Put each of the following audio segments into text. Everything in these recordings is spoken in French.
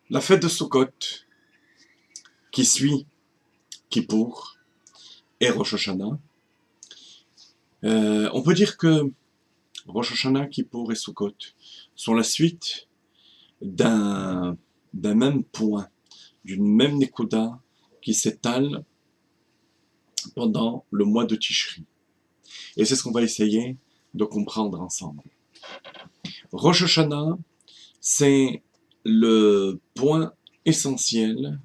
La fête de Sukkot, qui suit Kippour et Rosh Hashanah, on peut dire que Rosh Hashanah, Kippour et Sukkot sont la suite d'un même point, d'une même Nekuda qui s'étale pendant le mois de Tishri. Et c'est ce qu'on va essayer de comprendre ensemble. Rosh Hashanah, c'est le point essentiel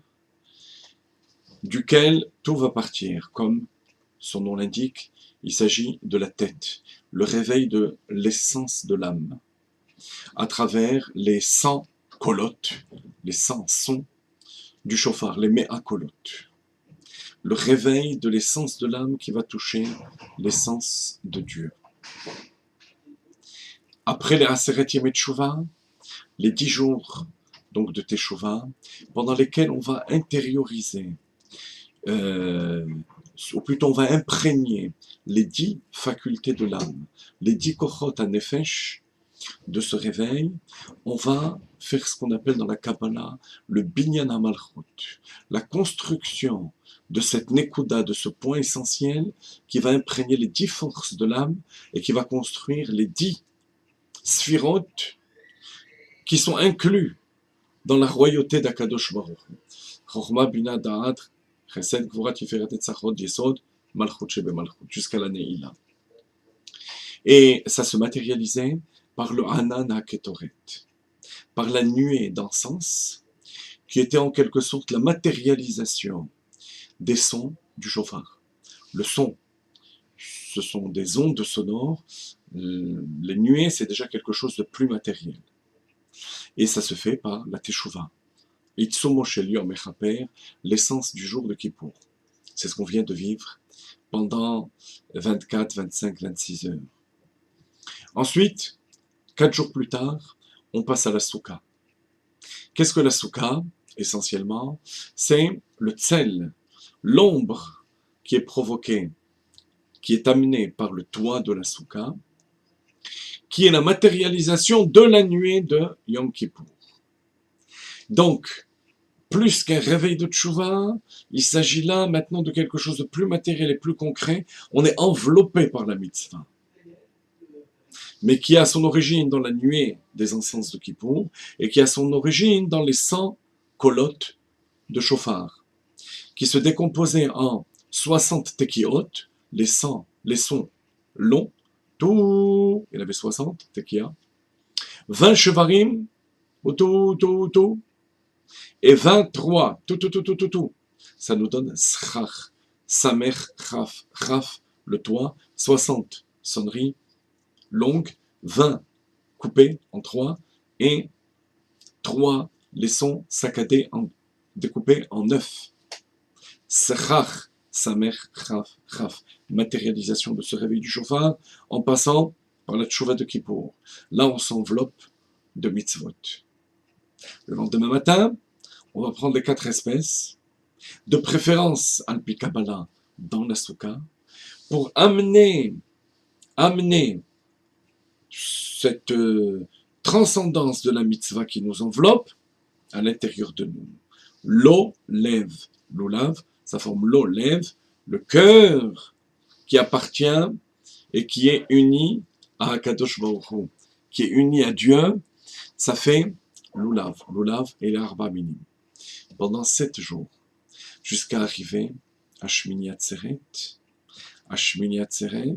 duquel tout va partir. Comme son nom l'indique, il s'agit de la tête, le réveil de l'essence de l'âme, à travers les 100 colottes, les 100 sons du chauffard, les méa colottes. Le réveil de l'essence de l'âme qui va toucher l'essence de Dieu. Après les Aseret Yemei Teshuvah, les 10 jours donc de Teshuvah, pendant lesquels on va intérioriser, ou plutôt on va imprégner les 10 facultés de l'âme, les 10 kochot à nefesh de ce réveil, on va faire ce qu'on appelle dans la Kabbalah le binyan hamalchut, la construction de cette nekuda, de ce point essentiel qui va imprégner les 10 forces de l'âme et qui va construire les 10 sphirot qui sont inclus dans la royauté d'Akadosh Baruch Hu. Chochma, Bina, Da'at, Chesed, Gvura, Tiferet, Netzachot, Yesod, Malchut Shebe Malchut, jusqu'à la Neila. Et ça se matérialisait par le Hanan HaKetoret, par la nuée d'encens, qui était en quelque sorte la matérialisation des sons du chauffard. Le son, ce sont des ondes sonores. Les nuées, c'est déjà quelque chose de plus matériel. Et ça se fait par la Teshuvah. Itzumo shel Yom Mechaper, l'essence du jour de Kippour. C'est ce qu'on vient de vivre pendant 24, 25, 26 heures. Ensuite, 4 jours plus tard, on passe à la Souka. Qu'est-ce que la Souka, essentiellement? C'est le tsel, l'ombre qui est provoquée, qui est amenée par le toit de la Souka, qui est la matérialisation de la nuée de Yom Kippour. Donc, plus qu'un réveil de tchouva, il s'agit là maintenant de quelque chose de plus matériel et plus concret. On est enveloppé par la mitzvah, mais qui a son origine dans la nuée des encens de Kippour et qui a son origine dans les 100 colottes de chauffard, qui se décomposaient en 60 tekiot, les sons longs, tout, il y en avait 60 tekiah, 20 chevarim, tout, et 23, tout. Ça nous donne Srach, Samer, Chaf, Chaf, le toit, 60 sonneries longues, 20 coupées en 3, et 3 les sons saccadés, découpés en 9. Srach, Samer, Chaf, Chaf, matérialisation de ce réveil du chauffard, en passant par la tchouva de Kippour. Là, on s'enveloppe de mitzvot. Le lendemain matin, on va prendre les 4 espèces, de préférence Alpi Kabbalah dans la Souka, pour amener cette transcendance de la mitzvah qui nous enveloppe à l'intérieur de nous. L'eau lève, l'oulav, ça forme l'eau lève, le cœur qui appartient et qui est uni à Akadosh Baruch Hu, qui est uni à Dieu, ça fait l'oulav et l'arba minim. Pendant 7 jours, jusqu'à arriver à Shmini Atzeret. À Shmini Atzeret,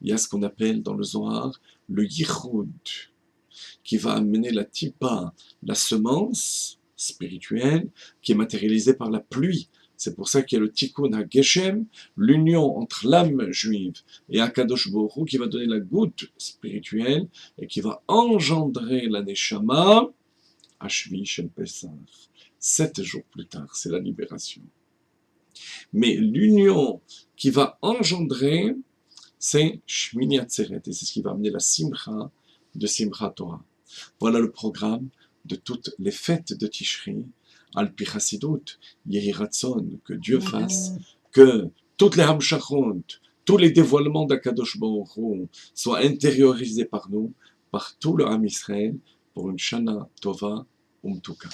il y a ce qu'on appelle dans le Zohar le Yichud, qui va amener la tipa, la semence spirituelle, qui est matérialisée par la pluie. C'est pour ça qu'il y a le Tikkun HaGeshem, l'union entre l'âme juive et Akadosh Baruch Hu, qui va donner la goutte spirituelle et qui va engendrer la Neshama à Shvi Shel Pesach. 7 jours plus tard, c'est la libération. Mais l'union qui va engendrer, c'est Shmini Atzeret, et c'est ce qui va amener la Simcha de Simchat Torah. Voilà le programme de toutes les fêtes de Tishri, Al-Pi Chassidut, Yehi Ratzon, que Dieu fasse, que toutes les Hamshachot, tous les dévoilements d'Akadosh Baruch Hu soient intériorisés par nous, par tout le Ham Israël, pour une Shana Tova Umtuka.